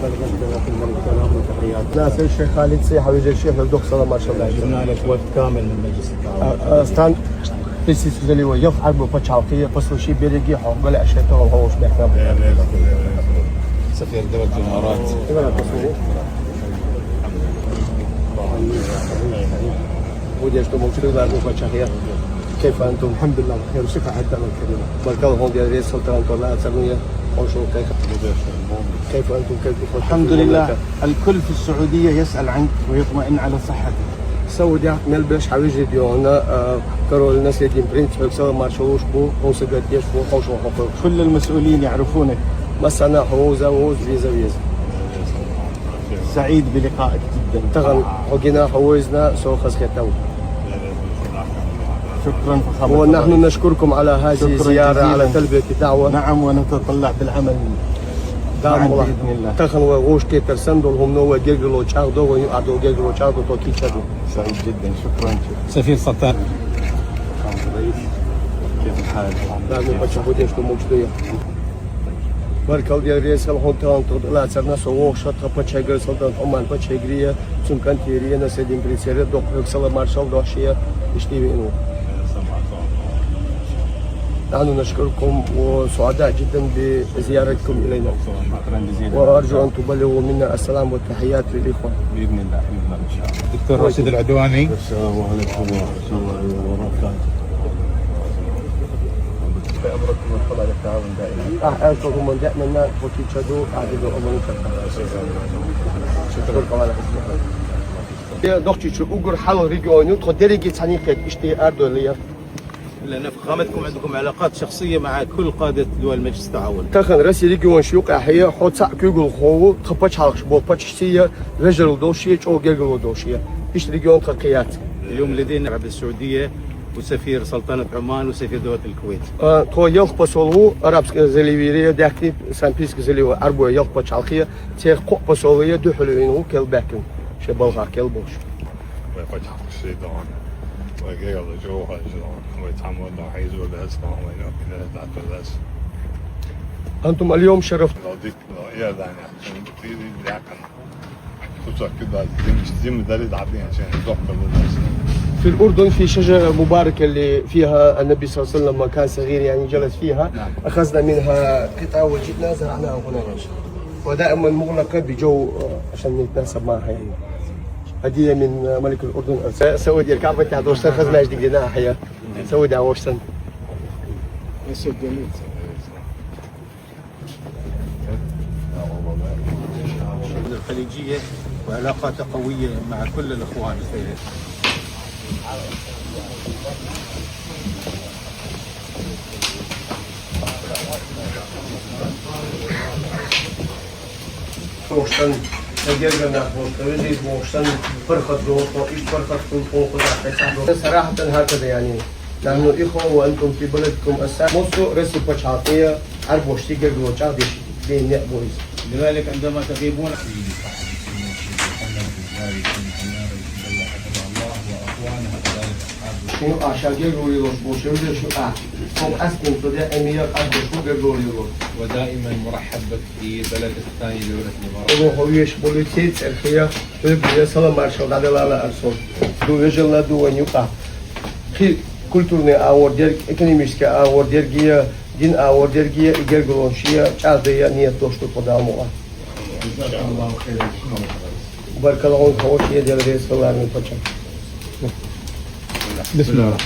بلغت في الملك سلام وتحيات. ناس الشيخ خالد صيحة ويجي الشيخ الدكتور سلام ما شاء الله. جبنا لك وفد كامل من مجلس التعاون. Stan precis زي هو يف عربو بتشعطيه فصل بيرجي حق ولا أشياء ترى هو مش بيحتاج. سفير دولة الإمارات. ودي أشتو موجود بعد مفاجأة. كيف أنتم؟ الحمد لله بخير وشكرا على الدعوة الكريمة. بارك الله فيك يا رئيس سلطنة الله سلمية. كيف أنتم؟ كيف الحمد لله الكل في السعودية يسأل عنك ويطمئن على صحتك. سعودية نلبش حويجي ديونا كرول الناس يدين برنت حكسر ما شوش بو وسجد يش بو خوش وخفر. كل المسؤولين يعرفونك. مسنا حوزة فيزا. سعيد بلقائك جدا. تغن حقنا حوزنا سو خسختو. شكرا فخامة. ونحن نشكركم على هذه الزيارة على تلبية الدعوة. نعم ونتطلع بالعمل دام الله بإذن الله. تخن وغوش كي ترسندل هم نو جيجلو تشاردو ويقعدوا جيجلو تشاردو توكي تشاردو. سعيد جدا شكرا. سفير سلطان. كيف الحال؟ لازم بتشوفوا ايش موجودية. بارك الله يا رئيس الحكومة تنطق لا تسرنا سووا شط بتشجر سلطان عمان بتشجرية ثم كانت يريا نسيدين بريسيرة دكتور سلام مارشال دوشية يشتيبينه. نحن نشكركم وسعداء جدا بزيارتكم إلينا. شكرا جزيلا. وأرجو أن تبلغوا منا السلام والتحيات للإخوة. بإذن الله إن شاء الله. دكتور راشد العدواني. السلام عليكم ورحمة الله وبركاته. بأمركم والطلع للتعاون دائما. أعرفكم من دائما وكي تشدوا أعددوا أمرين شكرا على حسنكم. دكتور شو أقول حلو ريجوني تقدري تصنيفك إشتي أردو ليه. لأن فخامتكم عندكم علاقات شخصية مع كل قادة دول مجلس التعاون. تخن راسي ريجون شيوق أحياء حوت ساق كيقول خو تخبش حالش بو بتشسية رجل دوشية أو جيجل دوشية. إيش ريجون ترقيات. اليوم لدينا عرب السعودية وسفير سلطنة عمان وسفير دولة الكويت. تو يلق بسولو عربسك زليبيريا داكتي سامبيسك زليو عربو يلق بتشالخية تيخ قو بسولية دو حلوينو كيل باكن شبالها كيل بوش. ويفتح الشيطان ويقيل جوها الجنون ويتحمل حيز والأسماء وينقل الأس. أنتم اليوم شرفت. لو ديك لو إيه دعني عشان تيجي دعكنا توصل كده دي مدري عبين عشان يزق الناس. في الأردن في شجرة مباركة اللي فيها النبي صلى الله عليه وسلم لما كان صغير يعني جلس فيها. نعم. أخذنا منها قطعة وجدنا زرعناها هنا. ودائما مغلقة بجو عشان نتناسب معها يعني. هدية من ملك الأردن. سعودي الكعبة تاع دوشتن خزمة جديد لنا حياة. سعودي عوشتن. يسوع جميل. الخليجية وعلاقاتها قوية مع كل الأخوان في بوشتن تجربنا بوشتن بوشتن فرخة دوشتن إيش فرخة فوق صراحة هكذا يعني نحن إخوة وأنتم في بلدكم السابق مصر رسم بشعطية عرب وشتيجر وشعطي بين نقبويز. لذلك عندما تغيبون شنو عشاقير روليلوس بوشيرد شو فوق أسكن صدق أمير عرب وشتيجر روليلوس. ودائما مرحب بك في بلد الثاني دولة الإمارات. وهويش بوليتيت الخيا تبقى سلام مارشال على لا أرسل دو رجلنا دو ونيوقع خي كلتورني أور دير إكونوميسك أور دير جيا دين أور دير جيا إيجار جلونشيا شعبية نية دوشتو قدامه. الله خير. بارك الله فيك خوش يا رئيس الله من فتح. بسم الله.